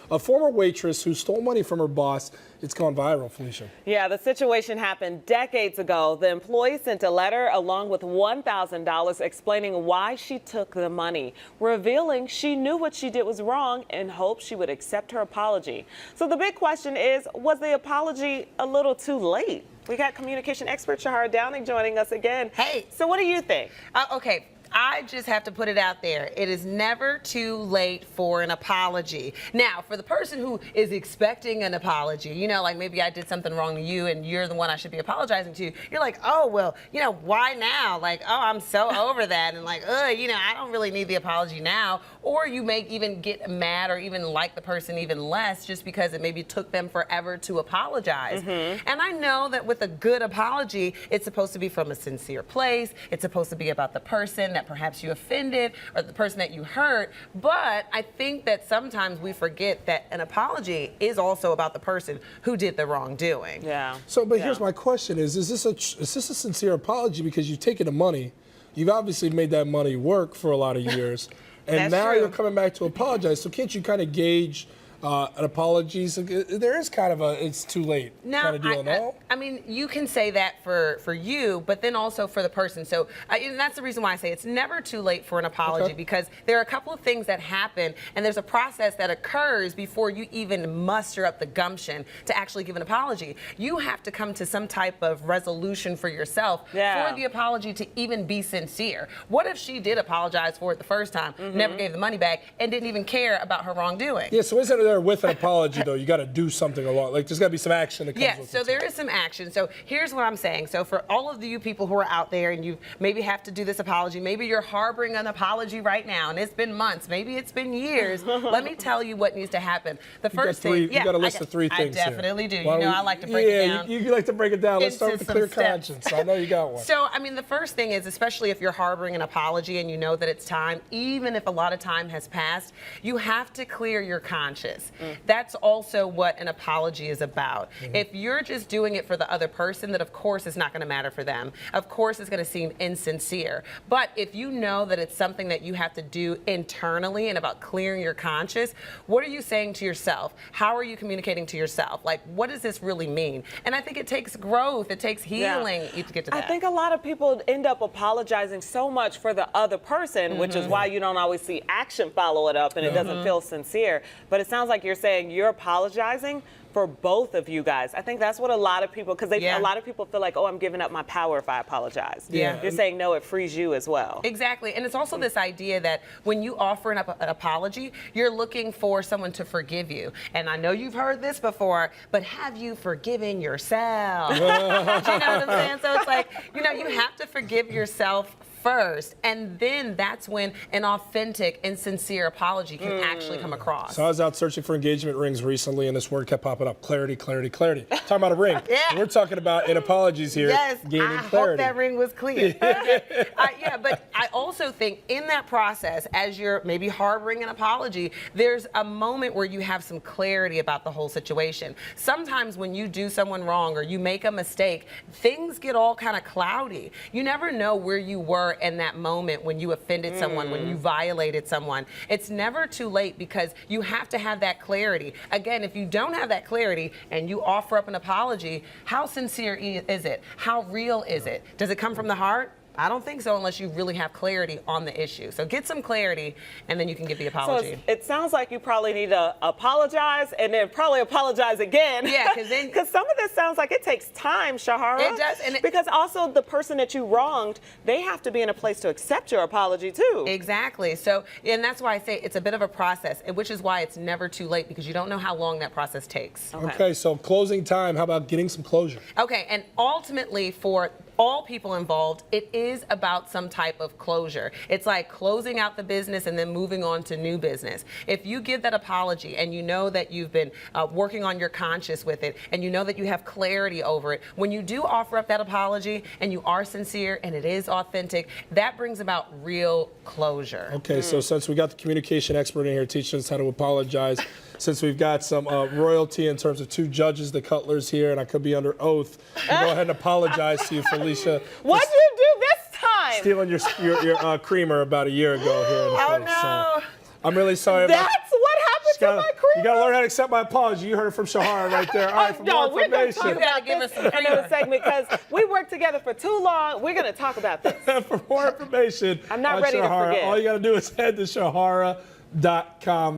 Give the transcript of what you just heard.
a former waitress who stole money from her boss. It's gone viral, Felicia. Yeah, the situation happened decades ago. The employee sent a letter along with $1,000 explaining why she took the money, revealing she knew what she did was wrong and hoped she would accept her apology. So the big question is, was the apology a little too late? We got communication expert Sherhara Downing joining us again. Hey. So what do you think? Okay. I just have to put it out there. It is never too late for an apology. Now, for the person who is expecting an apology, you know, like maybe I did something wrong to you and you're the one I should be apologizing to, you're like, oh, well, you know, why now? Like, oh, I'm so over that. And like, you know, I don't really need the apology now. Or you may even get mad or even like the person even less just because it maybe took them forever to apologize. And I know that with a good apology, it's supposed to be from a sincere place. It's supposed to be about the person that perhaps you offended or the person that you hurt. But I think that sometimes we forget that an apology is also about the person who did the wrongdoing. Yeah. So, but here's my question: is this a sincere apology because you've taken the money, you've obviously made that money work for a lot of years, and That's now true. you're coming back to apologize? So can't you kind of gauge an apology? So there is kind of a it's too late kind of deal, no? I mean, you can say that for you, but then also for the person. So and that's the reason why I say it's never too late for an apology, because there are a couple of things that happen, and there's a process that occurs before you even muster up the gumption to actually give an apology. You have to come to some type of resolution for yourself for the apology to even be sincere. What if she did apologize for it the first time, never gave the money back, and didn't even care about her wrongdoing? Yeah, so isn't there with an apology, though, you got to do something a lot. Like, there's got to be some action that comes with it. So there is some action. So here's what I'm saying. So for all of you people who are out there and you maybe have to do this apology, maybe you're harboring an apology right now, and it's been months, maybe it's been years. Let me tell you what needs to happen. The first thing, you got a list of three things I definitely here. do. You know, I like to break it down. You like to break it down. Let's start with the clear conscience. I know you got one. So, I mean, the first thing is, especially if you're harboring an apology and you know that it's time, even if a lot of time has passed, you have to clear your conscience. That's also what an apology is about. If you're just doing it for the other person, that of course is not going to matter for them. Of course it's going to seem insincere. But if you know that it's something that you have to do internally and about clearing your conscience, what are you saying to yourself? How are you communicating to yourself? Like, what does this really mean? And I think it takes growth, it takes healing to get to that. I think a lot of people end up apologizing so much for the other person, which is why you don't always see action follow it up and it doesn't feel sincere. But it sounds like you're saying you're apologizing for both of you guys. I think that's what a lot of people, because a lot of people feel like, oh, I'm giving up my power if I apologize. You're saying, no, it frees you as well. Exactly. And it's also this idea that when you offer an apology, you're looking for someone to forgive you. And I know you've heard this before, but have you forgiven yourself? Do you know what I'm saying? So it's like, you know, you have to forgive yourself first, and then that's when an authentic and sincere apology can actually come across. So I was out searching for engagement rings recently, and this word kept popping up: clarity, clarity, clarity. Talking about a ring. We're talking about in apologies here, gaining I clarity. hope that ring was clear. But I also think in that process, as you're maybe harboring an apology, there's a moment where you have some clarity about the whole situation. Sometimes when you do someone wrong or you make a mistake, things get all kind of cloudy. You never know where you were in that moment when you offended someone, when you violated someone. It's never too late, because you have to have that clarity. Again, if you don't have that clarity and you offer up an apology, how sincere is it? How real is it? Does it come from the heart? I don't think so, unless you really have clarity on the issue. So get some clarity, and then you can give the apology. So it sounds like you probably need to apologize and then probably apologize again. Yeah, because some of this sounds like it takes time, Sherhara. It does, and because also the person that you wronged, they have to be in a place to accept your apology too. Exactly. So, and that's why I say it's a bit of a process, which is why it's never too late, because you don't know how long that process takes. Okay, so closing time. How about getting some closure? Okay, and ultimately for all people involved, it is about some type of closure. It's like closing out the business and then moving on to new business. If you give that apology and you know that you've been working on your conscience with it, and you know that you have clarity over it, when you do offer up that apology and you are sincere and it is authentic, that brings about real closure. Okay, so since we got the communication expert in here teaching us how to apologize, since we've got some royalty in terms of two judges, the Cutlers here, and I could be under oath, we'll go ahead and apologize to you, Felicia. What'd you do this time? Stealing your creamer about a year ago here in the Oh place. no! So I'm really sorry. That's what happened my creamer. You got to learn how to accept my apology. You heard it from Shahara right there. All right, for No, more we're going to information. talk about give us this some in the segment because we worked together for too long. We're going to talk about this. For more information I'm not on ready to Sherhara, forget. all you got to do is head to Sherhara.com.